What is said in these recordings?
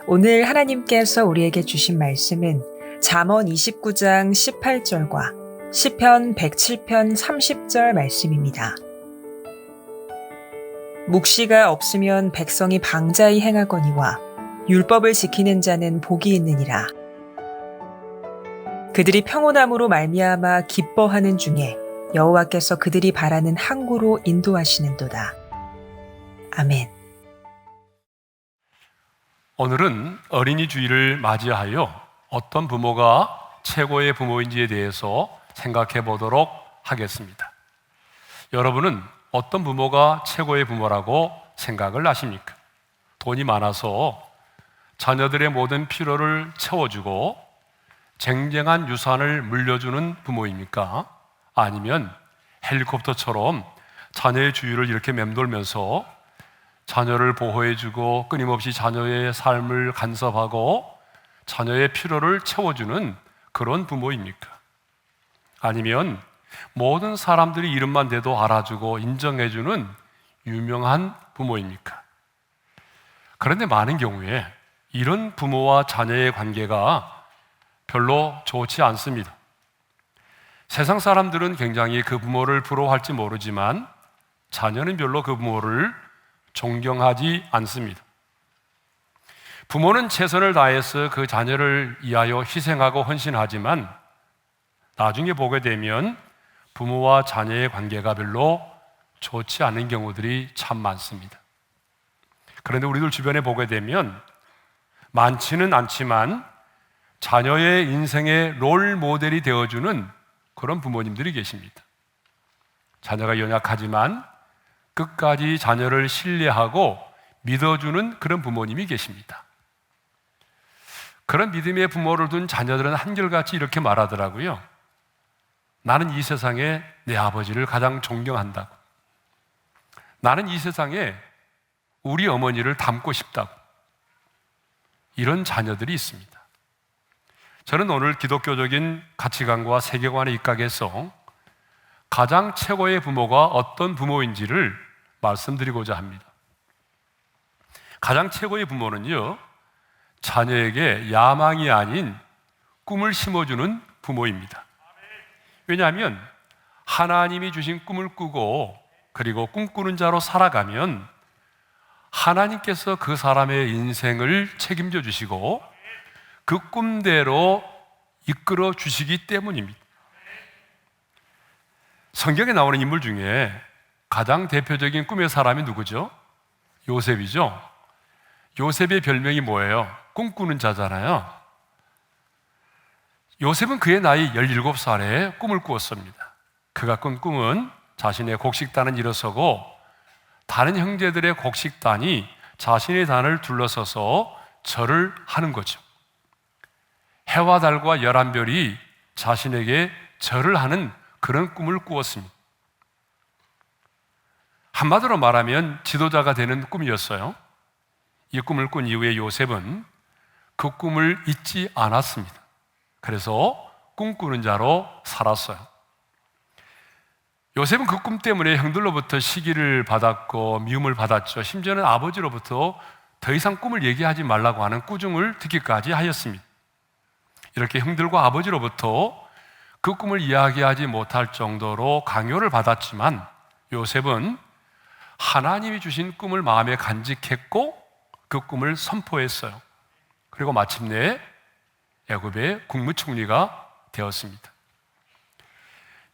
오늘 하나님께서 우리에게 주신 말씀은 잠언 29장 18절과 시편 107편 30절 말씀입니다. 묵시가 없으면 백성이 방자히 행하거니와 율법을 지키는 자는 복이 있느니라. 그들이 평온함으로 말미암아 기뻐하는 중에 여호와께서 그들이 바라는 항구로 인도하시는도다. 아멘. 오늘은 어린이 주일을 맞이하여 어떤 부모가 최고의 부모인지에 대해서 생각해 보도록 하겠습니다. 여러분은 어떤 부모가 최고의 부모라고 생각을 하십니까? 돈이 많아서 자녀들의 모든 필요를 채워주고 쟁쟁한 유산을 물려주는 부모입니까? 아니면 헬리콥터처럼 자녀의 주위를 이렇게 맴돌면서 자녀를 보호해주고 끊임없이 자녀의 삶을 간섭하고 자녀의 필요를 채워주는 그런 부모입니까? 아니면 모든 사람들이 이름만 대도 알아주고 인정해주는 유명한 부모입니까? 그런데 많은 경우에 이런 부모와 자녀의 관계가 별로 좋지 않습니다. 세상 사람들은 굉장히 그 부모를 부러워할지 모르지만 자녀는 별로 그 부모를 존경하지 않습니다. 부모는 최선을 다해서 그 자녀를 위하여 희생하고 헌신하지만 나중에 보게 되면 부모와 자녀의 관계가 별로 좋지 않은 경우들이 참 많습니다. 그런데 우리들 주변에 보게 되면 많지는 않지만 자녀의 인생의 롤 모델이 되어주는 그런 부모님들이 계십니다. 자녀가 연약하지만 끝까지 자녀를 신뢰하고 믿어주는 그런 부모님이 계십니다. 그런 믿음의 부모를 둔 자녀들은 한결같이 이렇게 말하더라고요. 나는 이 세상에 내 아버지를 가장 존경한다고. 나는 이 세상에 우리 어머니를 닮고 싶다고. 이런 자녀들이 있습니다. 저는 오늘 기독교적인 가치관과 세계관에 입각해서 가장 최고의 부모가 어떤 부모인지를 말씀드리고자 합니다. 가장 최고의 부모는요, 자녀에게 야망이 아닌 꿈을 심어주는 부모입니다. 왜냐하면 하나님이 주신 꿈을 꾸고 그리고 꿈꾸는 자로 살아가면 하나님께서 그 사람의 인생을 책임져 주시고 그 꿈대로 이끌어 주시기 때문입니다. 성경에 나오는 인물 중에 가장 대표적인 꿈의 사람이 누구죠? 요셉이죠. 요셉의 별명이 뭐예요? 꿈꾸는 자잖아요. 요셉은 그의 나이 17살에 꿈을 꾸었습니다. 그가 꾼 꿈은 자신의 곡식단은 일어서고 다른 형제들의 곡식단이 자신의 단을 둘러서서 절을 하는 거죠. 해와 달과 11별이 자신에게 절을 하는 그런 꿈을 꾸었습니다. 한마디로 말하면 지도자가 되는 꿈이었어요. 이 꿈을 꾼 이후에 요셉은 그 꿈을 잊지 않았습니다. 그래서 꿈꾸는 자로 살았어요. 요셉은 그 꿈 때문에 형들로부터 시기를 받았고 미움을 받았죠. 심지어는 아버지로부터 더 이상 꿈을 얘기하지 말라고 하는 꾸중을 듣기까지 하였습니다. 이렇게 형들과 아버지로부터 그 꿈을 이야기하지 못할 정도로 강요를 받았지만 요셉은 하나님이 주신 꿈을 마음에 간직했고 그 꿈을 선포했어요. 그리고 마침내 애굽의 국무총리가 되었습니다.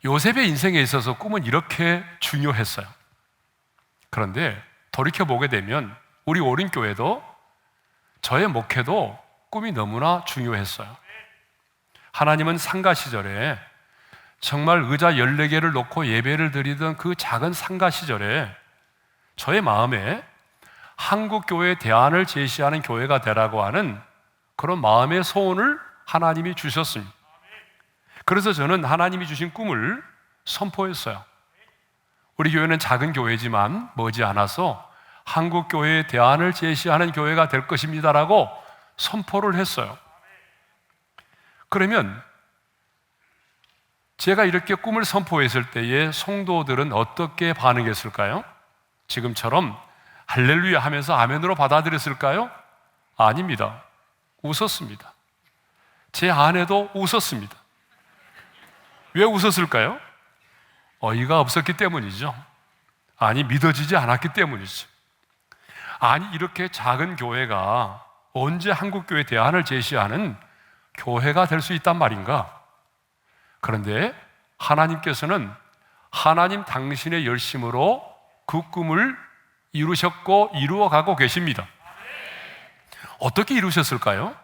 요셉의 인생에 있어서 꿈은 이렇게 중요했어요. 그런데 돌이켜보게 되면 우리 오륜교회도 저의 목회도 꿈이 너무나 중요했어요. 하나님은 상가 시절에 정말 의자 14개를 놓고 예배를 드리던 그 작은 상가 시절에 저의 마음에 한국교회 대안을 제시하는 교회가 되라고 하는 그런 마음의 소원을 하나님이 주셨습니다. 그래서 저는 하나님이 주신 꿈을 선포했어요. 우리 교회는 작은 교회지만 머지않아서 한국교회의 대안을 제시하는 교회가 될 것입니다라고 선포를 했어요. 그러면 제가 이렇게 꿈을 선포했을 때에 성도들은 어떻게 반응했을까요? 지금처럼 할렐루야 하면서 아멘으로 받아들였을까요? 아닙니다. 웃었습니다. 제 아내도 웃었습니다. 왜 웃었을까요? 어이가 없었기 때문이죠. 아니, 믿어지지 않았기 때문이죠. 아니, 이렇게 작은 교회가 언제 한국교회 대안을 제시하는 교회가 될 수 있단 말인가? 그런데 하나님께서는 하나님 당신의 열심으로 그 꿈을 이루셨고 이루어가고 계십니다. 어떻게 이루셨을까요?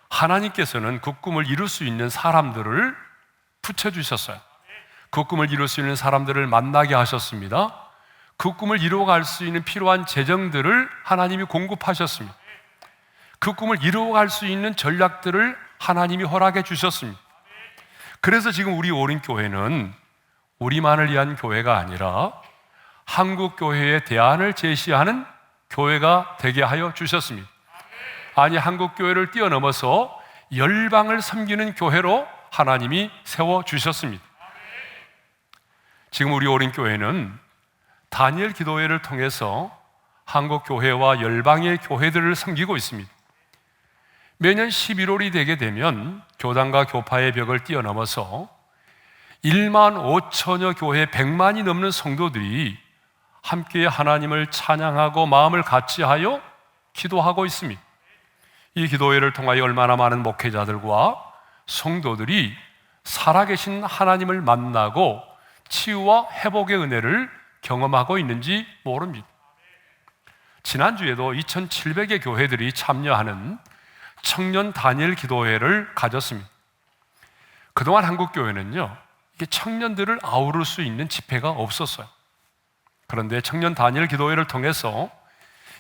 하나님께서는 그 꿈을 이룰 수 있는 사람들을 붙여주셨어요. 그 꿈을 이룰 수 있는 사람들을 만나게 하셨습니다. 그 꿈을 이루어갈 수 있는 필요한 재정들을 하나님이 공급하셨습니다. 그 꿈을 이루어갈 수 있는 전략들을 하나님이 허락해 주셨습니다. 그래서 지금 우리 오린교회는 우리만을 위한 교회가 아니라 한국교회의 대안을 제시하는 교회가 되게 하여 주셨습니다. 아니, 한국교회를 뛰어넘어서 열방을 섬기는 교회로 하나님이 세워주셨습니다. 지금 우리 오린교회는 다니엘 기도회를 통해서 한국교회와 열방의 교회들을 섬기고 있습니다. 매년 11월이 되게 되면 교단과 교파의 벽을 뛰어넘어서 1만 5천여 교회 100만이 넘는 성도들이 함께 하나님을 찬양하고 마음을 같이하여 기도하고 있습니다. 이 기도회를 통하여 얼마나 많은 목회자들과 성도들이 살아계신 하나님을 만나고 치유와 회복의 은혜를 경험하고 있는지 모릅니다. 지난주에도 2,700의 교회들이 참여하는 청년 다니엘 기도회를 가졌습니다. 그동안 한국교회는요, 이게 청년들을 아우를 수 있는 집회가 없었어요. 그런데 청년 다니엘 기도회를 통해서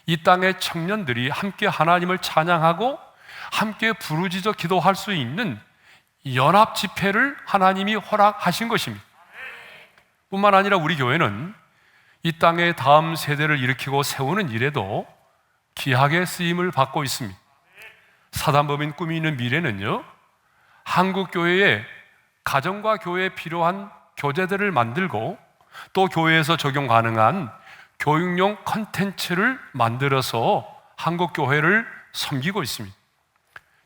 이 땅의 청년들이 함께 하나님을 찬양하고 함께 부르짖어 기도할 수 있는 연합 집회를 하나님이 허락하신 것입니다. 뿐만 아니라 우리 교회는 이 땅의 다음 세대를 일으키고 세우는 일에도 귀하게 쓰임을 받고 있습니다. 사단법인 꿈이 있는 미래는요, 한국교회의 가정과 교회에 필요한 교재들을 만들고 또 교회에서 적용 가능한 교육용 컨텐츠를 만들어서 한국교회를 섬기고 있습니다.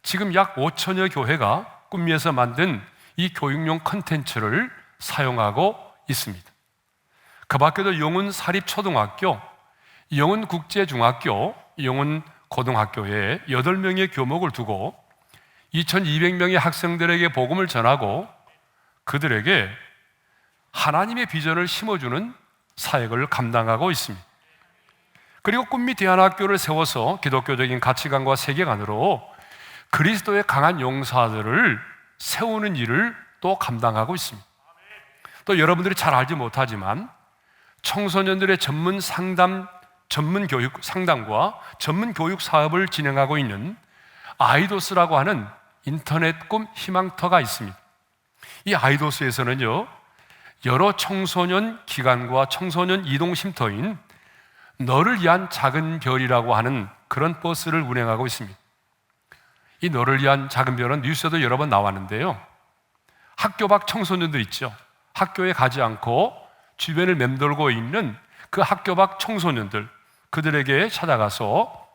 지금 약 5천여 교회가 꿈미에서 만든 이 교육용 컨텐츠를 사용하고 있습니다. 그 밖에도 영훈 사립초등학교, 영훈 국제중학교, 영훈 고등학교에 8명의 교목을 두고 2,200명의 학생들에게 복음을 전하고 그들에게 하나님의 비전을 심어주는 사역을 감당하고 있습니다. 그리고 꿈미 대안학교를 세워서 기독교적인 가치관과 세계관으로 그리스도의 강한 용사들을 세우는 일을 또 감당하고 있습니다. 또 여러분들이 잘 알지 못하지만 청소년들의 전문 상담, 전문 교육 상담과 전문 교육 사업을 진행하고 있는 아이도스라고 하는 인터넷 꿈 희망터가 있습니다. 이 아이도스에서는요, 여러 청소년 기관과 청소년 이동 쉼터인 너를 위한 작은 별이라고 하는 그런 버스를 운행하고 있습니다. 이 너를 위한 작은 별은 뉴스에도 여러 번 나왔는데요, 학교 밖 청소년들 있죠. 학교에 가지 않고 주변을 맴돌고 있는 그 학교 밖 청소년들, 그들에게 찾아가서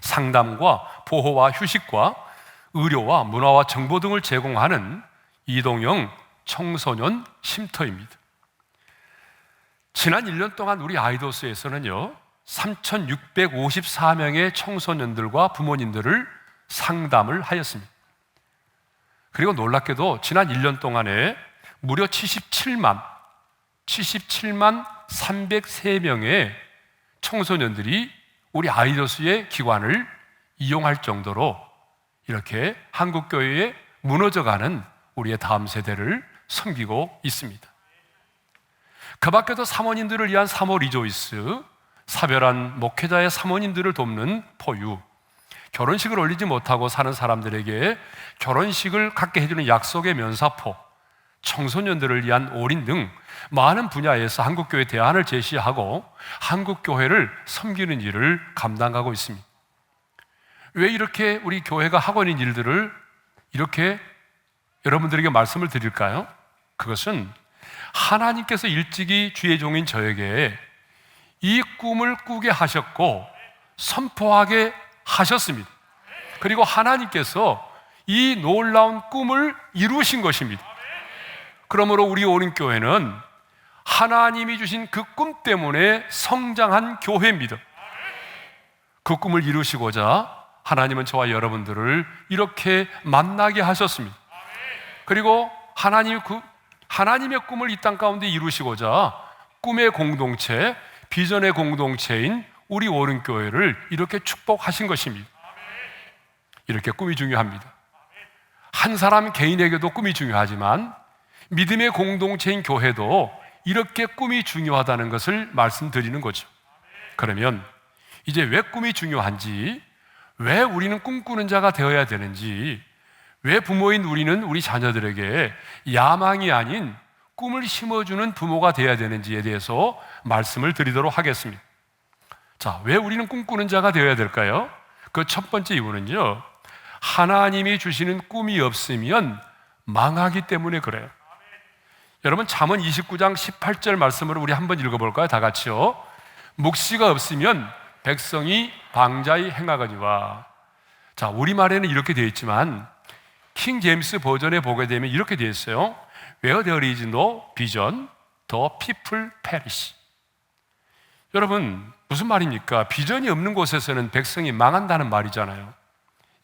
상담과 보호와 휴식과 의료와 문화와 정보 등을 제공하는 이동형 청소년 쉼터입니다. 지난 1년 동안 우리 아이도스에서는요, 3,654명의 청소년들과 부모님들을 상담을 하였습니다. 그리고 놀랍게도 지난 1년 동안에 무려 77만 303명의 청소년들이 우리 아이도스의 기관을 이용할 정도로 이렇게 한국교회에 무너져가는 우리의 다음 세대를 섬기고 있습니다. 그 밖에도 사모님들을 위한 사모 리조이스, 사별한 목회자의 사모님들을 돕는 포유, 결혼식을 올리지 못하고 사는 사람들에게 결혼식을 갖게 해주는 약속의 면사포, 청소년들을 위한 올인 등 많은 분야에서 한국교회 대안을 제시하고 한국교회를 섬기는 일을 감당하고 있습니다. 왜 이렇게 우리 교회가 하고 있는 일들을 이렇게 여러분들에게 말씀을 드릴까요? 그것은 하나님께서 일찍이 주의 종인 저에게 이 꿈을 꾸게 하셨고 선포하게 하셨습니다. 그리고 하나님께서 이 놀라운 꿈을 이루신 것입니다. 그러므로 우리 오륜교회는 하나님이 주신 그 꿈 때문에 성장한 교회입니다. 그 꿈을 이루시고자 하나님은 저와 여러분들을 이렇게 만나게 하셨습니다. 그리고 하나님의 꿈을 이 땅 가운데 이루시고자 꿈의 공동체, 비전의 공동체인 우리 오륜교회를 이렇게 축복하신 것입니다. 이렇게 꿈이 중요합니다. 한 사람 개인에게도 꿈이 중요하지만 믿음의 공동체인 교회도 이렇게 꿈이 중요하다는 것을 말씀드리는 거죠. 그러면 이제 왜 꿈이 중요한지, 왜 우리는 꿈꾸는 자가 되어야 되는지, 왜 부모인 우리는 우리 자녀들에게 야망이 아닌 꿈을 심어주는 부모가 되어야 되는지에 대해서 말씀을 드리도록 하겠습니다. 자, 왜 우리는 꿈꾸는 자가 되어야 될까요? 그 첫 번째 이유는요, 하나님이 주시는 꿈이 없으면 망하기 때문에 그래요. 여러분, 잠언 29장 18절 말씀으로 우리 한번 읽어볼까요? 다 같이요. 묵시가 없으면 백성이 방자히 행하거니와. 자, 우리말에는 이렇게 되어 있지만 킹 제임스 버전에 보게 되면 이렇게 되어 있어요. Where there is no vision, the people perish. 여러분, 무슨 말입니까? 비전이 없는 곳에서는 백성이 망한다는 말이잖아요.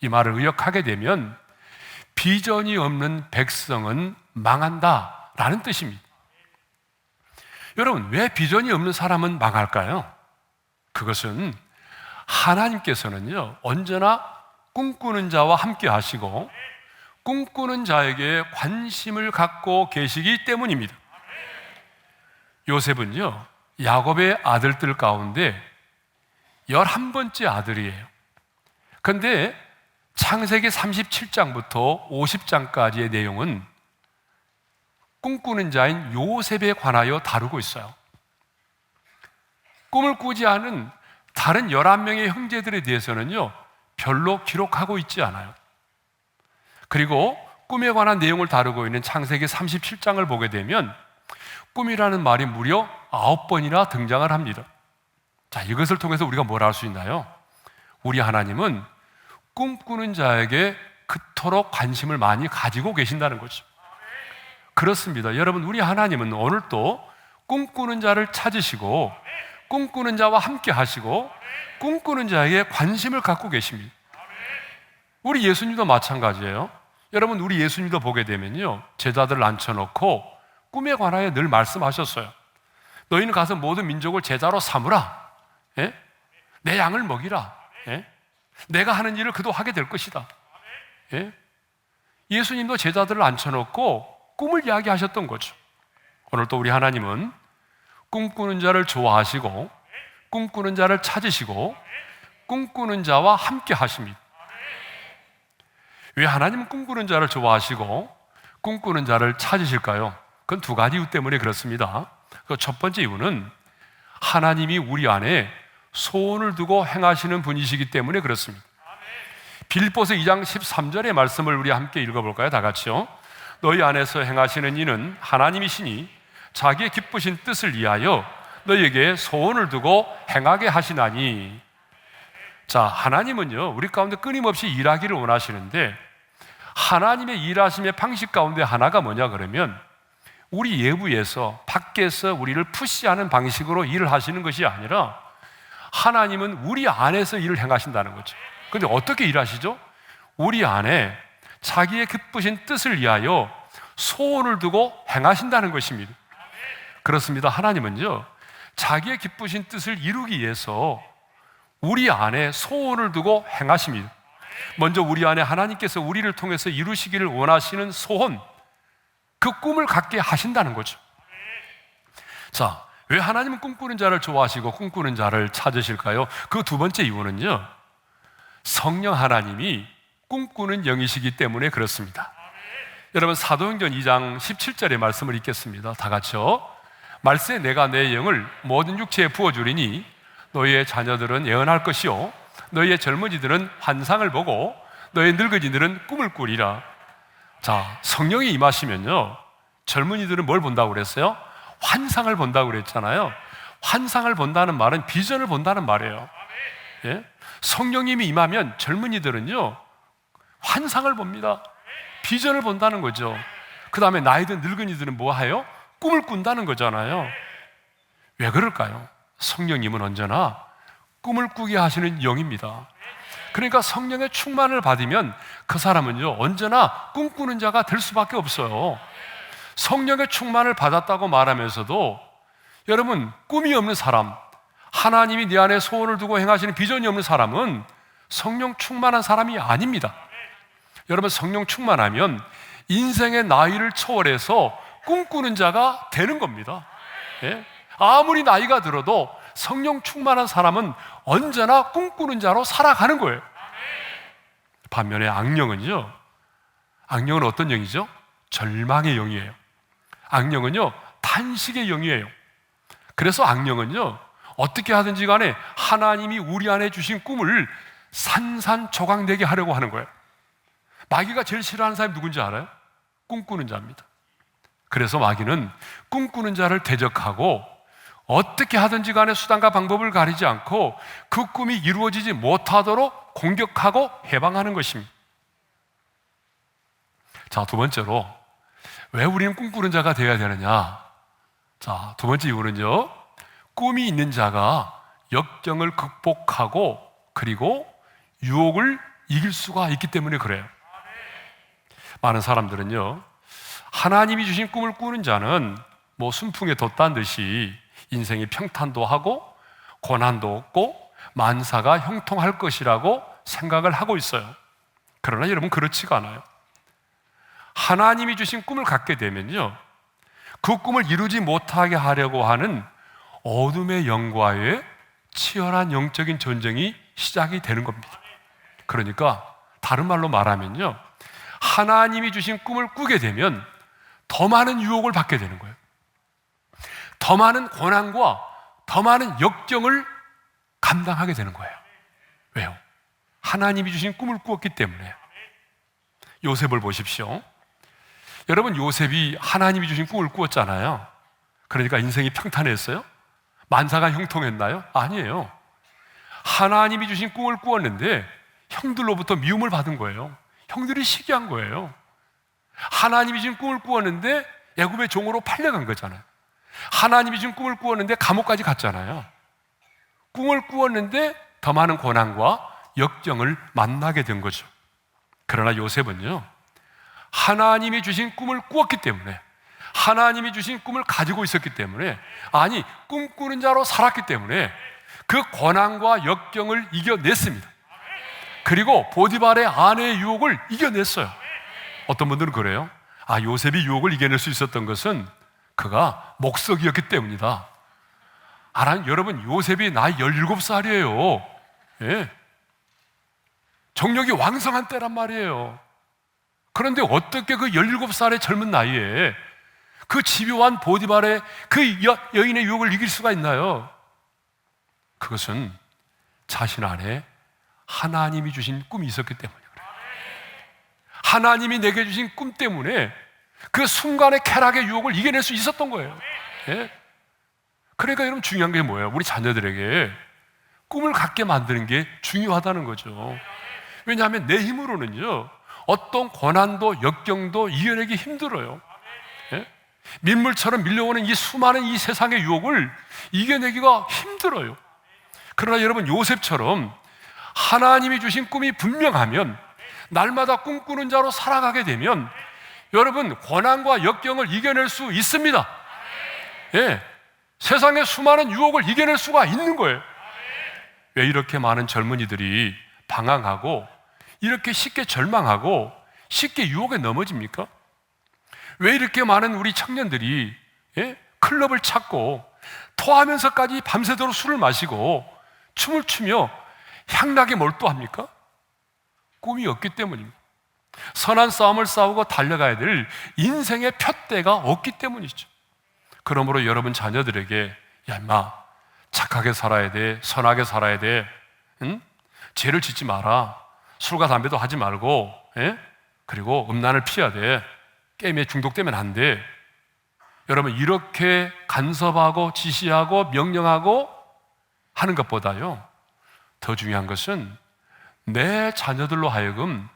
이 말을 의역하게 되면 비전이 없는 백성은 망한다라는 뜻입니다. 여러분, 왜 비전이 없는 사람은 망할까요? 그것은 하나님께서는요, 언제나 꿈꾸는 자와 함께 하시고 꿈꾸는 자에게 관심을 갖고 계시기 때문입니다. 요셉은요, 야곱의 아들들 가운데 11번째 아들이에요. 그런데 창세기 37장부터 50장까지의 내용은 꿈꾸는 자인 요셉에 관하여 다루고 있어요. 꿈을 꾸지 않은 다른 11명의 형제들에 대해서는요, 별로 기록하고 있지 않아요. 그리고 꿈에 관한 내용을 다루고 있는 창세기 37장을 보게 되면 꿈이라는 말이 무려 9번이나 등장을 합니다. 자, 이것을 통해서 우리가 뭘 알 수 있나요? 우리 하나님은 꿈꾸는 자에게 그토록 관심을 많이 가지고 계신다는 거죠. 그렇습니다. 여러분, 우리 하나님은 오늘도 꿈꾸는 자를 찾으시고 꿈꾸는 자와 함께 하시고 꿈꾸는 자에게 관심을 갖고 계십니다. 우리 예수님도 마찬가지예요. 여러분, 우리 예수님도 보게 되면요, 제자들을 앉혀놓고 꿈에 관하여 늘 말씀하셨어요. 너희는 가서 모든 민족을 제자로 삼으라. 예? 내 양을 먹이라. 예? 내가 하는 일을 그도 하게 될 것이다. 예? 예수님도 제자들을 앉혀놓고 꿈을 이야기하셨던 거죠. 오늘 또 우리 하나님은 꿈꾸는 자를 좋아하시고 꿈꾸는 자를 찾으시고 꿈꾸는 자와 함께 하십니다. 왜 하나님은 꿈꾸는 자를 좋아하시고 꿈꾸는 자를 찾으실까요? 그건 두 가지 이유 때문에 그렇습니다. 그 첫 번째 이유는 하나님이 우리 안에 소원을 두고 행하시는 분이시기 때문에 그렇습니다. 빌립보서 2장 13절의 말씀을 우리 함께 읽어볼까요? 다 같이요. 너희 안에서 행하시는 이는 하나님이시니 자기의 기쁘신 뜻을 위하여 너희에게 소원을 두고 행하게 하시나니. 자, 하나님은요, 우리 가운데 끊임없이 일하기를 원하시는데 하나님의 일하심의 방식 가운데 하나가 뭐냐 그러면 우리 외부에서 밖에서 우리를 푸시하는 방식으로 일을 하시는 것이 아니라 하나님은 우리 안에서 일을 행하신다는 거죠. 그런데 어떻게 일하시죠? 우리 안에 자기의 기쁘신 뜻을 위하여 소원을 두고 행하신다는 것입니다. 그렇습니다. 하나님은요, 자기의 기쁘신 뜻을 이루기 위해서 우리 안에 소원을 두고 행하십니다. 먼저 우리 안에 하나님께서 우리를 통해서 이루시기를 원하시는 소원, 그 꿈을 갖게 하신다는 거죠. 자, 왜 하나님은 꿈꾸는 자를 좋아하시고 꿈꾸는 자를 찾으실까요? 그 두 번째 이유는요, 성령 하나님이 꿈꾸는 영이시기 때문에 그렇습니다. 여러분, 사도행전 2장 17절의 말씀을 읽겠습니다. 다 같이요. 말세 내가 내 영을 모든 육체에 부어주리니 너희의 자녀들은 예언할 것이요 너희의 젊은이들은 환상을 보고 너희의 늙은이들은 꿈을 꾸리라. 자, 성령이 임하시면요, 젊은이들은 뭘 본다고 그랬어요? 환상을 본다고 그랬잖아요. 환상을 본다는 말은 비전을 본다는 말이에요. 예? 성령님이 임하면 젊은이들은요, 환상을 봅니다. 비전을 본다는 거죠. 그 다음에 나이 든 늙은이들은 뭐 해요? 꿈을 꾼다는 거잖아요. 왜 그럴까요? 성령님은 언제나 꿈을 꾸게 하시는 영입니다. 그러니까 성령의 충만을 받으면 그 사람은요, 언제나 꿈꾸는 자가 될 수밖에 없어요. 성령의 충만을 받았다고 말하면서도 여러분, 꿈이 없는 사람, 하나님이 내 안에 소원을 두고 행하시는 비전이 없는 사람은 성령 충만한 사람이 아닙니다. 여러분, 성령 충만하면 인생의 나이를 초월해서 꿈꾸는 자가 되는 겁니다. 예? 아무리 나이가 들어도 성령 충만한 사람은 언제나 꿈꾸는 자로 살아가는 거예요. 반면에 악령은요, 악령은 어떤 영이죠? 절망의 영이에요. 악령은요, 탄식의 영이에요. 그래서 악령은요, 어떻게 하든지 간에 하나님이 우리 안에 주신 꿈을 산산조각내게 하려고 하는 거예요. 마귀가 제일 싫어하는 사람이 누군지 알아요? 꿈꾸는 자입니다. 그래서 마귀는 꿈꾸는 자를 대적하고 어떻게 하든지 간에 수단과 방법을 가리지 않고 그 꿈이 이루어지지 못하도록 공격하고 해방하는 것입니다. 자, 두 번째로 왜 우리는 꿈꾸는 자가 되어야 되느냐? 자, 두 번째 이유는요, 꿈이 있는 자가 역경을 극복하고 그리고 유혹을 이길 수가 있기 때문에 그래요. 많은 사람들은요, 하나님이 주신 꿈을 꾸는 자는 뭐 순풍에 돛단 듯이 인생이 평탄도 하고 고난도 없고 만사가 형통할 것이라고 생각을 하고 있어요. 그러나 여러분, 그렇지가 않아요. 하나님이 주신 꿈을 갖게 되면요, 그 꿈을 이루지 못하게 하려고 하는 어둠의 영과의 치열한 영적인 전쟁이 시작이 되는 겁니다. 그러니까 다른 말로 말하면요, 하나님이 주신 꿈을 꾸게 되면 더 많은 유혹을 받게 되는 거예요. 더 많은 고난과 더 많은 역경을 감당하게 되는 거예요. 왜요? 하나님이 주신 꿈을 꾸었기 때문에. 요셉을 보십시오. 여러분, 요셉이 하나님이 주신 꿈을 꾸었잖아요. 그러니까 인생이 평탄했어요? 만사가 형통했나요? 아니에요. 하나님이 주신 꿈을 꾸었는데 형들로부터 미움을 받은 거예요. 형들이 시기한 거예요. 하나님이 주신 꿈을 꾸었는데 애굽의 종으로 팔려간 거잖아요. 하나님이 주신 꿈을 꾸었는데 감옥까지 갔잖아요. 꿈을 꾸었는데 더 많은 고난과 역경을 만나게 된 거죠. 그러나 요셉은요, 하나님이 주신 꿈을 꾸었기 때문에, 하나님이 주신 꿈을 가지고 있었기 때문에, 아니, 꿈꾸는 자로 살았기 때문에 그 고난과 역경을 이겨냈습니다. 그리고 보디발의 아내의 유혹을 이겨냈어요. 어떤 분들은 그래요. 아, 요셉이 유혹을 이겨낼 수 있었던 것은 그가 목석이었기 때문이다. 여러분, 요셉이 나이 17살이에요. 예. 정력이 왕성한 때란 말이에요. 그런데 어떻게 그 17살의 젊은 나이에 그 집요한 보디발의 그 여인의 유혹을 이길 수가 있나요? 그것은 자신 안에 하나님이 주신 꿈이 있었기 때문에 그래요. 하나님이 내게 주신 꿈 때문에 그 순간의 쾌락의 유혹을 이겨낼 수 있었던 거예요. 예? 그러니까 여러분, 중요한 게 뭐예요? 우리 자녀들에게 꿈을 갖게 만드는 게 중요하다는 거죠. 왜냐하면 내 힘으로는요, 어떤 고난도 역경도 이겨내기 힘들어요. 예? 민물처럼 밀려오는 이 수많은 이 세상의 유혹을 이겨내기가 힘들어요. 그러나 여러분, 요셉처럼 하나님이 주신 꿈이 분명하면, 날마다 꿈꾸는 자로 살아가게 되면 여러분, 고난과 역경을 이겨낼 수 있습니다. 예, 세상의 수많은 유혹을 이겨낼 수가 있는 거예요. 왜 이렇게 많은 젊은이들이 방황하고 이렇게 쉽게 절망하고 쉽게 유혹에 넘어집니까? 왜 이렇게 많은 우리 청년들이 클럽을 찾고 토하면서까지 밤새도록 술을 마시고 춤을 추며 향락에 몰두합니까? 꿈이 없기 때문입니다. 선한 싸움을 싸우고 달려가야 될 인생의 푯대가 없기 때문이죠. 그러므로 여러분 자녀들에게, 야 임마, 착하게 살아야 돼, 선하게 살아야 돼, 응? 죄를 짓지 마라, 술과 담배도 하지 말고, 그리고 음란을 피해야 돼, 게임에 중독되면 안 돼, 여러분, 이렇게 간섭하고 지시하고 명령하고 하는 것보다요, 더 중요한 것은 내 자녀들로 하여금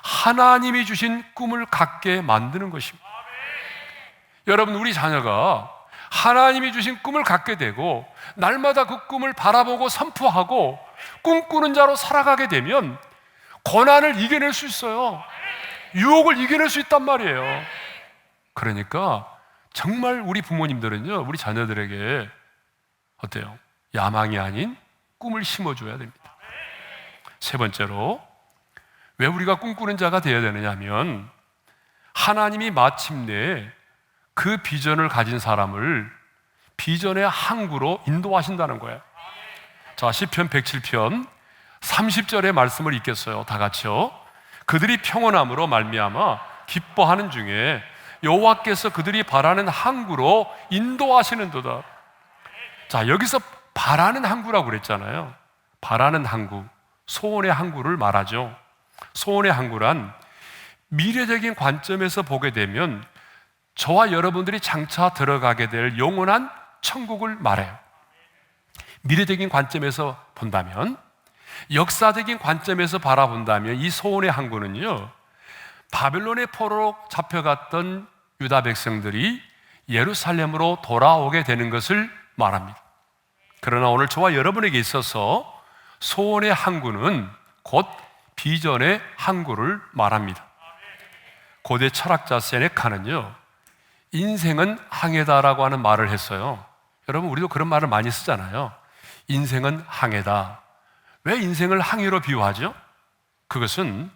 하나님이 주신 꿈을 갖게 만드는 것입니다. 여러분, 우리 자녀가 하나님이 주신 꿈을 갖게 되고 날마다 그 꿈을 바라보고 선포하고 꿈꾸는 자로 살아가게 되면 고난을 이겨낼 수 있어요. 유혹을 이겨낼 수 있단 말이에요. 그러니까 정말 우리 부모님들은요, 우리 자녀들에게 어때요? 야망이 아닌 꿈을 심어줘야 됩니다. 세 번째로, 왜 우리가 꿈꾸는 자가 되어야 되느냐면, 하나님이 마침내 그 비전을 가진 사람을 비전의 항구로 인도하신다는 거예요. 자, 시편 107편 30절의 말씀을 읽겠어요. 다 같이요. 그들이 평온함으로 말미암아 기뻐하는 중에 여호와께서 그들이 바라는 항구로 인도하시는도다. 자, 여기서 바라는 항구라고 그랬잖아요. 바라는 항구, 소원의 항구를 말하죠. 소원의 항구란 미래적인 관점에서 보게 되면 저와 여러분들이 장차 들어가게 될 영원한 천국을 말해요. 미래적인 관점에서 본다면, 역사적인 관점에서 바라본다면 이 소원의 항구는요, 바벨론의 포로로 잡혀갔던 유다 백성들이 예루살렘으로 돌아오게 되는 것을 말합니다. 그러나 오늘 저와 여러분에게 있어서 소원의 항구는 곧 비전의 항구를 말합니다. 고대 철학자 세네카는요, 인생은 항해다라고 하는 말을 했어요. 여러분, 우리도 그런 말을 많이 쓰잖아요. 인생은 항해다. 왜 인생을 항해로 비유하죠? 그것은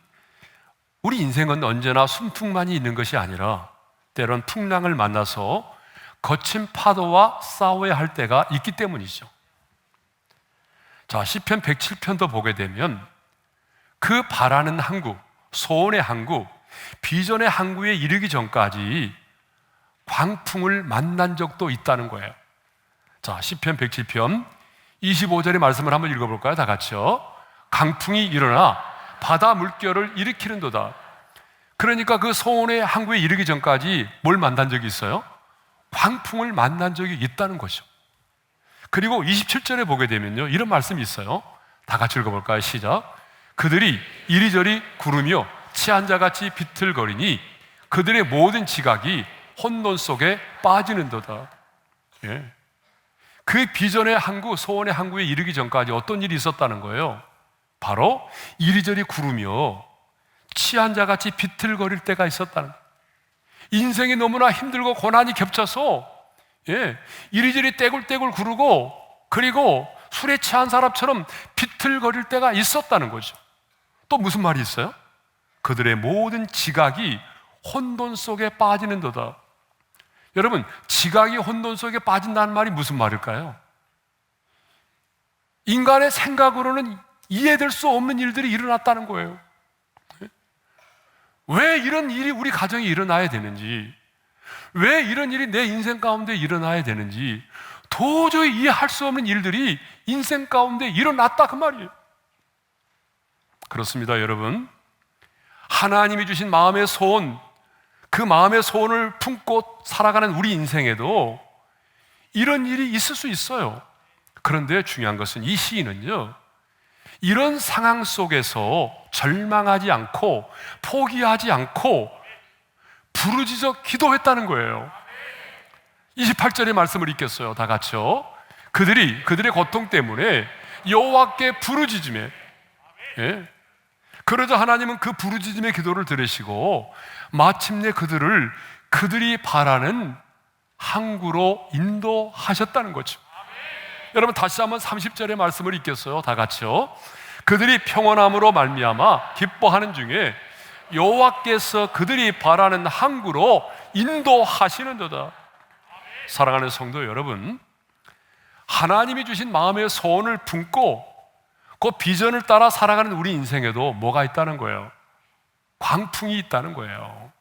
우리 인생은 언제나 순풍만이 있는 것이 아니라 때론 풍랑을 만나서 거친 파도와 싸워야 할 때가 있기 때문이죠. 자, 시편 107편도 보게 되면 그 바라는 항구, 소원의 항구, 비전의 항구에 이르기 전까지 광풍을 만난 적도 있다는 거예요. 자, 시편 107편 25절의 말씀을 한번 읽어볼까요? 다 같이요. 강풍이 일어나 바다 물결을 일으키는도다. 그러니까 그 소원의 항구에 이르기 전까지 뭘 만난 적이 있어요? 광풍을 만난 적이 있다는 것이죠. 그리고 27절에 보게 되면요, 이런 말씀이 있어요. 다 같이 읽어볼까요? 시작. 그들이 이리저리 구르며 치한 자같이 비틀거리니 그들의 모든 지각이 혼돈 속에 빠지는도다. 예. 그 비전의 항구, 소원의 항구에 이르기 전까지 어떤 일이 있었다는 거예요? 바로 이리저리 구르며 치한 자같이 비틀거릴 때가 있었다는 거예요. 인생이 너무나 힘들고 고난이 겹쳐서 이리저리 떼굴떼굴 구르고 그리고 술에 취한 사람처럼 비틀거릴 때가 있었다는 거죠. 또 무슨 말이 있어요? 그들의 모든 지각이 혼돈 속에 빠지는도다. 여러분, 지각이 혼돈 속에 빠진다는 말이 무슨 말일까요? 인간의 생각으로는 이해될 수 없는 일들이 일어났다는 거예요. 왜 이런 일이 우리 가정에 일어나야 되는지, 왜 이런 일이 내 인생 가운데 일어나야 되는지 도저히 이해할 수 없는 일들이 인생 가운데 일어났다 그 말이에요. 그렇습니다, 여러분. 하나님이 주신 마음의 소원, 그 마음의 소원을 품고 살아가는 우리 인생에도 이런 일이 있을 수 있어요. 그런데 중요한 것은 이 시인은요, 이런 상황 속에서 절망하지 않고 포기하지 않고 부르짖어 기도했다는 거예요. 28절의 말씀을 읽겠어요. 다 같이요. 그들의 고통 때문에 여호와께 부르짖으며, 그러자 하나님은 그 부르짖음의 기도를 들으시고 마침내 그들이 바라는 항구로 인도하셨다는 거죠. 여러분, 다시 한번 30절의 말씀을 읽겠어요. 다 같이요. 그들이 평온함으로 말미암아 기뻐하는 중에 여호와께서 그들이 바라는 항구로 인도하시는도다. 사랑하는 성도 여러분, 하나님이 주신 마음의 소원을 품고 그 비전을 따라 살아가는 우리 인생에도 뭐가 있다는 거예요? 광풍이 있다는 거예요.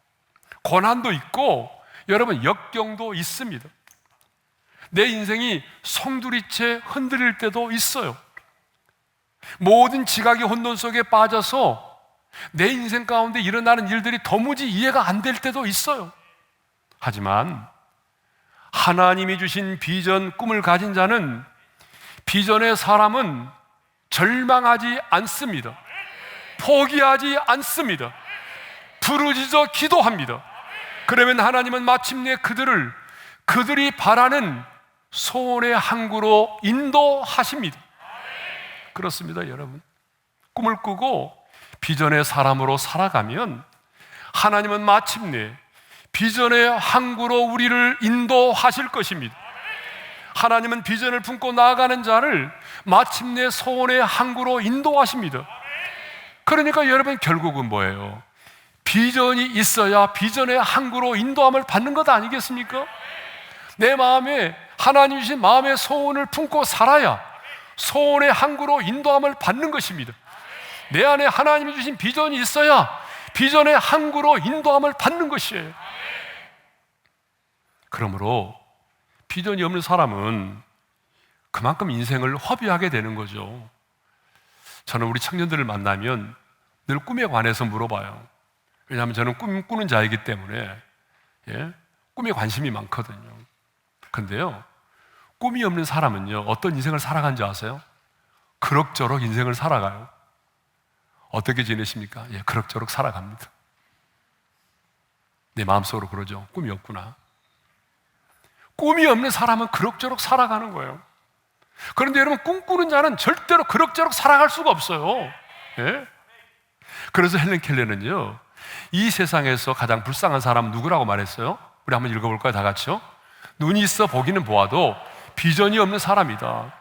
고난도 있고 여러분, 역경도 있습니다. 내 인생이 송두리째 흔들릴 때도 있어요. 모든 지각이 혼돈 속에 빠져서 내 인생 가운데 일어나는 일들이 도무지 이해가 안 될 때도 있어요. 하지만 하나님이 주신 비전, 꿈을 가진 자는, 비전의 사람은 절망하지 않습니다. 포기하지 않습니다. 부르짖어 기도합니다. 그러면 하나님은 마침내 그들이 바라는 소원의 항구로 인도하십니다. 그렇습니다, 여러분. 꿈을 꾸고 비전의 사람으로 살아가면 하나님은 마침내 비전의 항구로 우리를 인도하실 것입니다. 하나님은 비전을 품고 나아가는 자를 마침내 소원의 항구로 인도하십니다. 그러니까 여러분, 결국은 뭐예요? 비전이 있어야 비전의 항구로 인도함을 받는 것 아니겠습니까? 내 마음에 하나님 주신 마음의 소원을 품고 살아야 소원의 항구로 인도함을 받는 것입니다. 내 안에 하나님이 주신 비전이 있어야 비전의 항구로 인도함을 받는 것이에요. 그러므로 비전이 없는 사람은 그만큼 인생을 허비하게 되는 거죠. 저는 우리 청년들을 만나면 늘 꿈에 관해서 물어봐요. 왜냐하면 저는 꿈 꾸는 자이기 때문에 꿈에 관심이 많거든요. 근데요, 꿈이 없는 사람은요, 어떤 인생을 살아간지 아세요? 그럭저럭 인생을 살아가요. 어떻게 지내십니까? 그럭저럭 살아갑니다. 내 마음속으로 그러죠. 꿈이 없구나. 꿈이 없는 사람은 그럭저럭 살아가는 거예요. 그런데 여러분, 꿈꾸는 자는 절대로 그럭저럭 살아갈 수가 없어요. 그래서 헬렌 켈러는요, 이 세상에서 가장 불쌍한 사람은 누구라고 말했어요? 우리 한번 읽어볼까요? 다 같이요. 눈이 있어 보기는 보아도 비전이 없는 사람이다.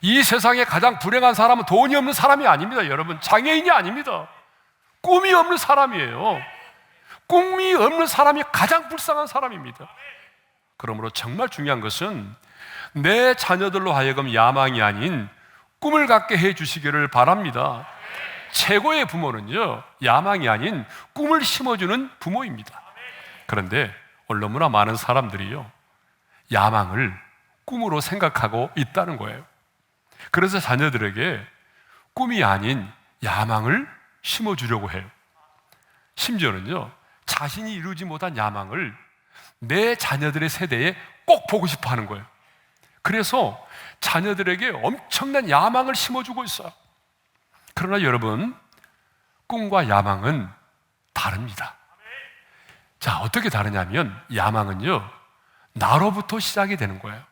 이 세상에 가장 불행한 사람은 돈이 없는 사람이 아닙니다. 여러분, 장애인이 아닙니다. 꿈이 없는 사람이에요. 꿈이 없는 사람이 가장 불쌍한 사람입니다. 그러므로 정말 중요한 것은 내 자녀들로 하여금 야망이 아닌 꿈을 갖게 해 주시기를 바랍니다. 최고의 부모는요, 야망이 아닌 꿈을 심어주는 부모입니다. 그런데 오늘 너무나 많은 사람들이요, 야망을 꿈으로 생각하고 있다는 거예요. 그래서 자녀들에게 꿈이 아닌 야망을 심어주려고 해요. 심지어는요, 자신이 이루지 못한 야망을 내 자녀들의 세대에 꼭 보고 싶어 하는 거예요. 그래서 자녀들에게 엄청난 야망을 심어주고 있어요. 그러나 여러분, 꿈과 야망은 다릅니다. 자, 어떻게 다르냐면, 야망은요, 나로부터 시작이 되는 거예요.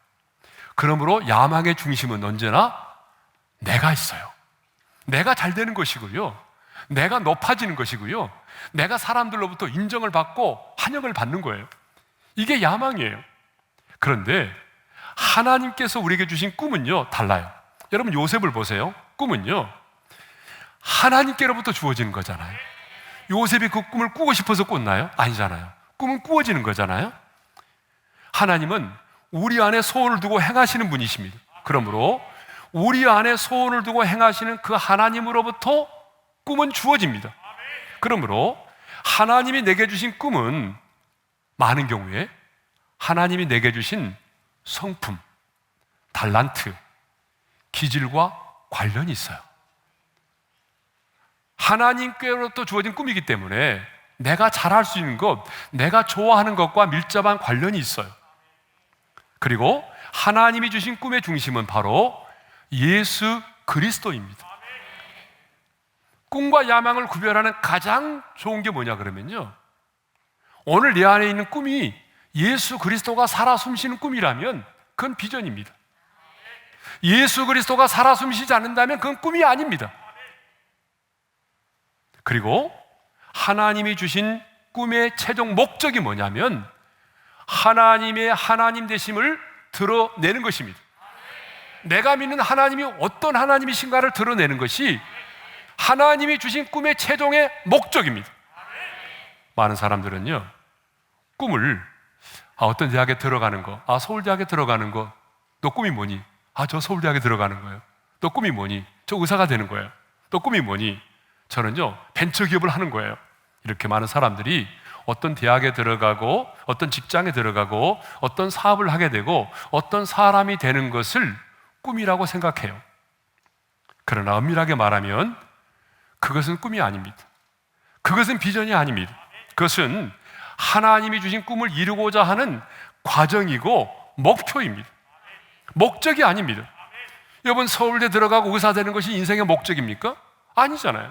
그러므로 야망의 중심은 언제나 내가 있어요. 내가 잘 되는 것이고요, 내가 높아지는 것이고요, 내가 사람들로부터 인정을 받고 환영을 받는 거예요. 이게 야망이에요. 그런데 하나님께서 우리에게 주신 꿈은요, 달라요. 여러분, 요셉을 보세요. 꿈은요, 하나님께로부터 주어지는 거잖아요. 요셉이 그 꿈을 꾸고 싶어서 꿨나요? 아니잖아요. 꿈은 꾸어지는 거잖아요. 하나님은 우리 안에 소원을 두고 행하시는 분이십니다. 그러므로 우리 안에 소원을 두고 행하시는 그 하나님으로부터 꿈은 주어집니다. 그러므로 하나님이 내게 주신 꿈은 많은 경우에 하나님이 내게 주신 성품, 달란트, 기질과 관련이 있어요. 하나님께로부터 주어진 꿈이기 때문에 내가 잘할 수 있는 것, 내가 좋아하는 것과 밀접한 관련이 있어요. 그리고 하나님이 주신 꿈의 중심은 바로 예수 그리스도입니다. 꿈과 야망을 구별하는 가장 좋은 게 뭐냐 그러면요, 오늘 내 안에 있는 꿈이 예수 그리스도가 살아 숨쉬는 꿈이라면 그건 비전입니다. 예수 그리스도가 살아 숨쉬지 않는다면 그건 꿈이 아닙니다. 그리고 하나님이 주신 꿈의 최종 목적이 뭐냐면 하나님의 하나님 되심을 드러내는 것입니다. 내가 믿는 하나님이 어떤 하나님이신가를 드러내는 것이 하나님이 주신 꿈의 최종의 목적입니다. 많은 사람들은요, 꿈을 어떤 대학에 들어가는 거, 서울대학에 들어가는 거, 너 꿈이 뭐니? 저 서울대학에 들어가는 거예요. 너 꿈이 뭐니? 저 의사가 되는 거예요. 너 꿈이 뭐니? 저는요, 벤처기업을 하는 거예요. 이렇게 많은 사람들이 어떤 대학에 들어가고 어떤 직장에 들어가고 어떤 사업을 하게 되고 어떤 사람이 되는 것을 꿈이라고 생각해요. 그러나 엄밀하게 말하면 그것은 꿈이 아닙니다. 그것은 비전이 아닙니다. 그것은 하나님이 주신 꿈을 이루고자 하는 과정이고 목표입니다. 목적이 아닙니다. 여러분, 서울대 들어가고 의사 되는 것이 인생의 목적입니까? 아니잖아요.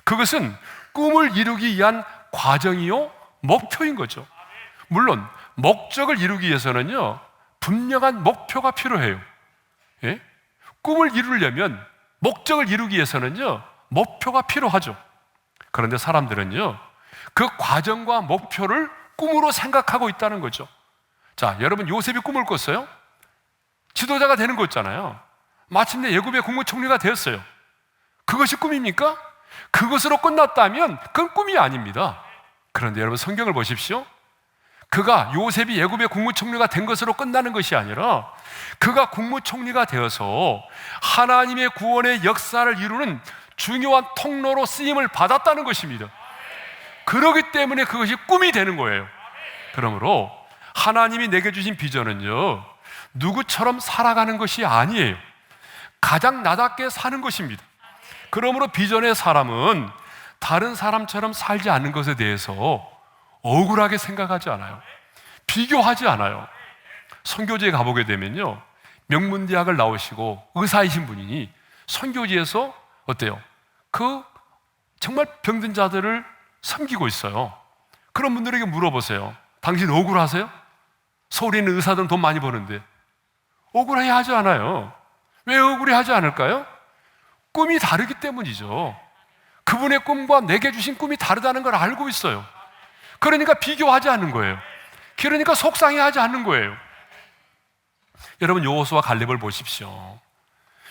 그것은 꿈을 이루기 위한 과정이요, 목표인 거죠. 물론 목적을 이루기 위해서는요, 분명한 목표가 필요해요. 예? 꿈을 이루려면 목적을 이루기 위해서는요, 목표가 필요하죠. 그런데 사람들은요, 그 과정과 목표를 꿈으로 생각하고 있다는 거죠. 자, 여러분, 요셉이 꿈을 꿨어요? 지도자가 되는 거였잖아요. 마침내 애굽의 국무총리가 되었어요. 그것이 꿈입니까? 그것으로 끝났다면 그건 꿈이 아닙니다. 그런데 여러분, 성경을 보십시오. 그가, 요셉이 애굽의 국무총리가 된 것으로 끝나는 것이 아니라 그가 국무총리가 되어서 하나님의 구원의 역사를 이루는 중요한 통로로 쓰임을 받았다는 것입니다. 그렇기 때문에 그것이 꿈이 되는 거예요. 그러므로 하나님이 내게 주신 비전은요, 누구처럼 살아가는 것이 아니에요. 가장 나답게 사는 것입니다. 그러므로 비전의 사람은 다른 사람처럼 살지 않는 것에 대해서 억울하게 생각하지 않아요. 비교하지 않아요. 선교지에 가보게 되면요, 명문대학을 나오시고 의사이신 분이니 선교지에서 어때요? 그 정말 병든 자들을 섬기고 있어요. 그런 분들에게 물어보세요. 당신 억울하세요? 서울에 있는 의사들은 돈 많이 버는데. 억울해 하지 않아요. 왜 억울해 하지 않을까요? 꿈이 다르기 때문이죠. 그분의 꿈과 내게 주신 꿈이 다르다는 걸 알고 있어요. 그러니까 비교하지 않는 거예요. 그러니까 속상해하지 않는 거예요. 여러분, 여호수아 갈렙을 보십시오.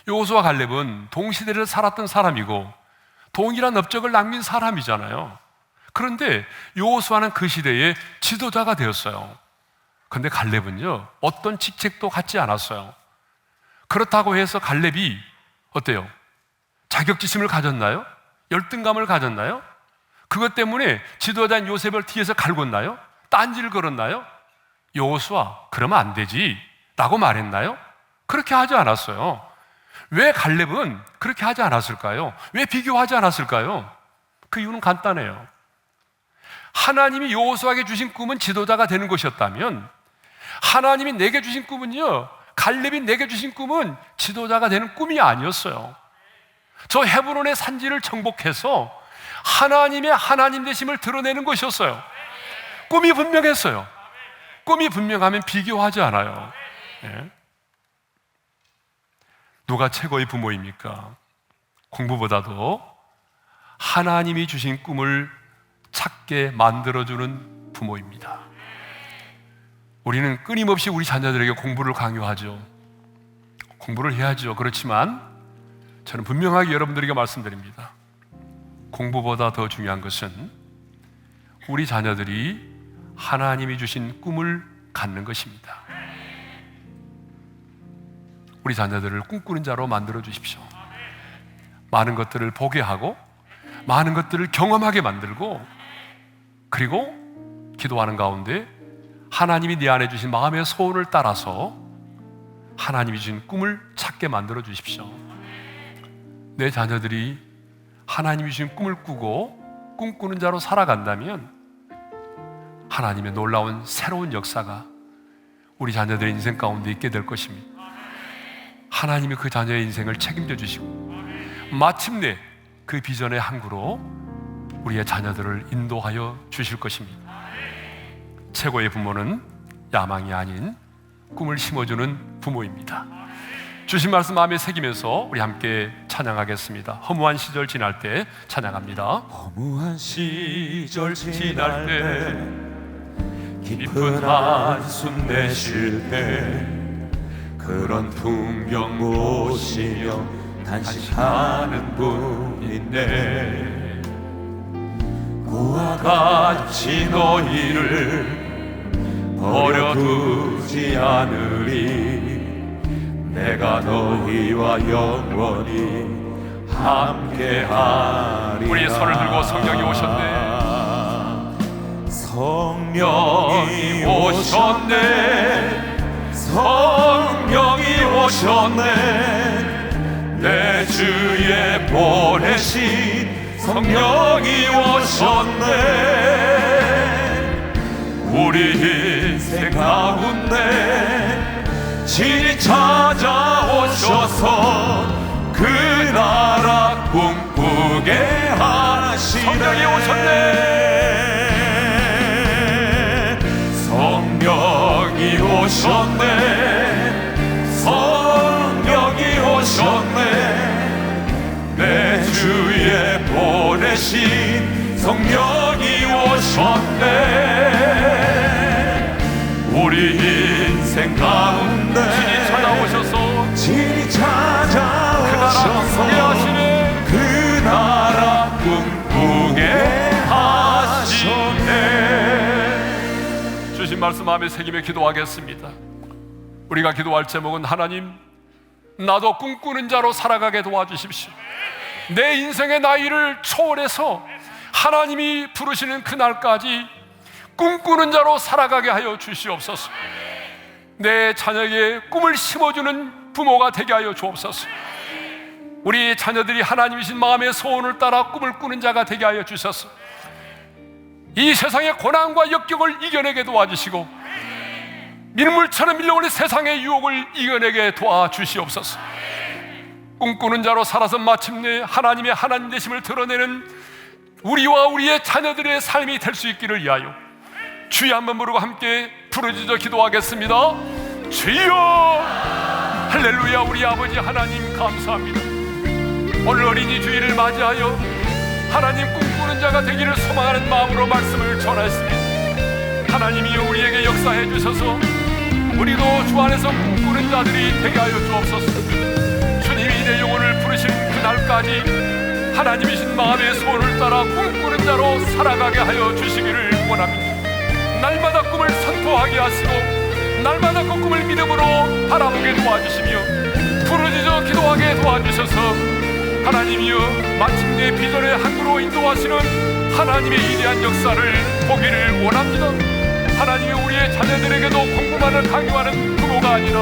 여호수아 갈렙은 동시대를 살았던 사람이고 동일한 업적을 남긴 사람이잖아요. 그런데 여호수아는 그 시대의 지도자가 되었어요. 그런데 갈렙은요, 어떤 직책도 갖지 않았어요. 그렇다고 해서 갈렙이 어때요? 자격지심을 가졌나요? 열등감을 가졌나요? 그것 때문에 지도자인 요셉을 뒤에서 갈궜나요? 딴지를 걸었나요? 여호수아, 그러면 안 되지 라고 말했나요? 그렇게 하지 않았어요. 왜 갈렙은 그렇게 하지 않았을까요? 왜 비교하지 않았을까요? 그 이유는 간단해요. 하나님이 여호수아에게 주신 꿈은 지도자가 되는 것이었다면, 하나님이 내게 주신 꿈은요, 갈렙이 내게 주신 꿈은 지도자가 되는 꿈이 아니었어요. 저 헤브론의 산지를 정복해서 하나님의 하나님 되심을 드러내는 것이었어요. 꿈이 분명했어요. 꿈이 분명하면 비교하지 않아요. 네. 누가 최고의 부모입니까? 공부보다도 하나님이 주신 꿈을 찾게 만들어주는 부모입니다. 우리는 끊임없이 우리 자녀들에게 공부를 강요하죠. 공부를 해야죠. 그렇지만 저는 분명하게 여러분들에게 말씀드립니다. 공부보다 더 중요한 것은 우리 자녀들이 하나님이 주신 꿈을 갖는 것입니다. 우리 자녀들을 꿈꾸는 자로 만들어 주십시오. 많은 것들을 보게 하고 많은 것들을 경험하게 만들고, 그리고 기도하는 가운데 하나님이 내 안에 주신 마음의 소원을 따라서 하나님이 주신 꿈을 찾게 만들어 주십시오. 내 자녀들이 하나님이 주신 꿈을 꾸고 꿈꾸는 자로 살아간다면 하나님의 놀라운 새로운 역사가 우리 자녀들의 인생 가운데 있게 될 것입니다. 하나님이 그 자녀의 인생을 책임져 주시고 마침내 그 비전의 항구로 우리의 자녀들을 인도하여 주실 것입니다. 최고의 부모는 야망이 아닌 꿈을 심어주는 부모입니다. 주신 말씀 마음에 새기면서 우리 함께 찬양하겠습니다. 허무한 시절 지날 때 찬양합니다. 허무한 시절 지날 때 깊은 한숨 내쉴 때 그런 풍경 보시며 단식하는 분인데 그와 같이 너희를 버려두지 않으리 내가 너희와 영원히 함께하리라. 우리의 손을 들고 성령이 오셨네. 성령이 오셨네. 성령이 오셨네. 내 주에 보내신 성령이 오셨네. 우리 인생 가운데 찾아오셔서 그 나라 꿈꾸게 하시네. 성령이 오셨네. 성령이 오셨네. 성령이 오셨네. 내 주에 보내신 성령이 오셨네. 우리 인생 가운데 진이 찾아오셔서 진이 찾아오셔서 그 나라 꿈꾸게 하시네. 주신 말씀 마음에 새기며 기도하겠습니다. 우리가 기도할 제목은 하나님, 나도 꿈꾸는 자로 살아가게 도와주십시오. 내 인생의 나이를 초월해서 하나님이 부르시는 그날까지 꿈꾸는 자로 살아가게 하여 주시옵소서. 내 자녀에게 꿈을 심어주는 부모가 되게 하여 주옵소서. 우리 자녀들이 하나님이신 마음의 소원을 따라 꿈을 꾸는 자가 되게 하여 주셔서 이 세상의 고난과 역경을 이겨내게 도와주시고 민물처럼 밀려오는 세상의 유혹을 이겨내게 도와주시옵소서. 꿈꾸는 자로 살아서 마침내 하나님의 하나님 되심을 드러내는 우리와 우리의 자녀들의 삶이 될 수 있기를 위하여 주여 한번 부르고 함께 부르짖어 기도하겠습니다. 주여! 할렐루야. 우리 아버지 하나님 감사합니다. 오늘 어린이 주일을 맞이하여 하나님 꿈꾸는 자가 되기를 소망하는 마음으로 말씀을 전하였습니다. 하나님이 우리에게 역사해 주셔서 우리도 주 안에서 꿈꾸는 자들이 되게 하여 주옵소서. 주님이 내 영혼을 부르신 그날까지 하나님이신 마음의 소원을 따라 꿈꾸는 자로 살아가게 하여 주시기를 원합니다. 날마다 꿈을 선포하게 하시고 날마다 그 꿈을 믿음으로 바라보게 도와주시며 부르짖어 기도하게 도와주셔서 하나님이여 마침내 비전의 항구로 인도하시는 하나님의 위대한 역사를 보기를 원합니다. 하나님이 우리의 자녀들에게도 공부만을 강요하는 부모가 아니라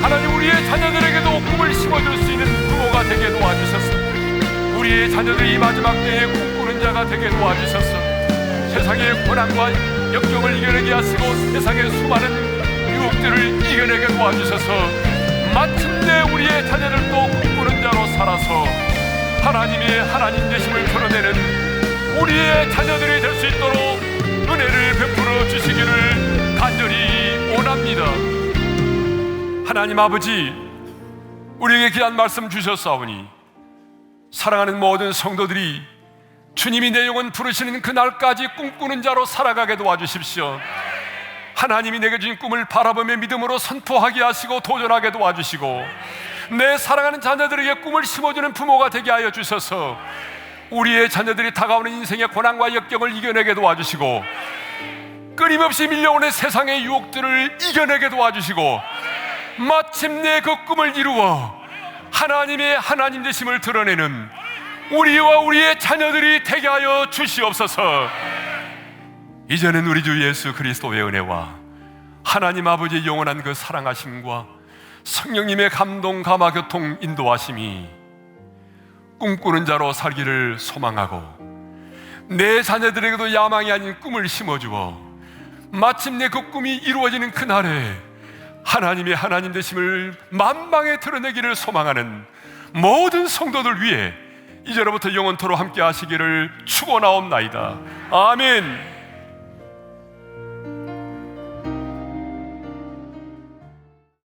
하나님 우리의 자녀들에게도 꿈을 심어줄 수 있는 부모가 되게 도와주셔서 우리의 자녀들이 마지막 때에 꿈꾸는 자가 되게 도와주셔서 세상의 고난과 역경을 이겨내게 하시고 세상의 수많은 유혹들을 이겨내게 도와주셔서 마침내 우리의 자녀들도 꿈꾸는 자로 살아서 하나님의 하나님 되심을 드러내는 우리의 자녀들이 될 수 있도록 은혜를 베풀어 주시기를 간절히 원합니다. 하나님 아버지, 우리에게 귀한 말씀 주셨사오니 사랑하는 모든 성도들이 주님이 내 영혼 부르시는 그날까지 꿈꾸는 자로 살아가게 도와주십시오. 하나님이 내게 주신 꿈을 바라보며 믿음으로 선포하게 하시고 도전하게 도와주시고 내 사랑하는 자녀들에게 꿈을 심어주는 부모가 되게 하여 주셔서 우리의 자녀들이 다가오는 인생의 고난과 역경을 이겨내게 도와주시고 끊임없이 밀려오는 세상의 유혹들을 이겨내게 도와주시고 마침내 그 꿈을 이루어 하나님의 하나님 되심을 드러내는 우리와 우리의 자녀들이 되게 하여 주시옵소서. 이제는 우리 주 예수 그리스도의 은혜와 하나님 아버지의 영원한 그 사랑하심과 성령님의 감동 감화 교통 인도하심이 꿈꾸는 자로 살기를 소망하고 내 자녀들에게도 야망이 아닌 꿈을 심어주어 마침내 그 꿈이 이루어지는 그날에 하나님의 하나님 되심을 만방에 드러내기를 소망하는 모든 성도들 위해 이제로부터 영원토록 함께 하시기를 축원하옵나이다. 아멘.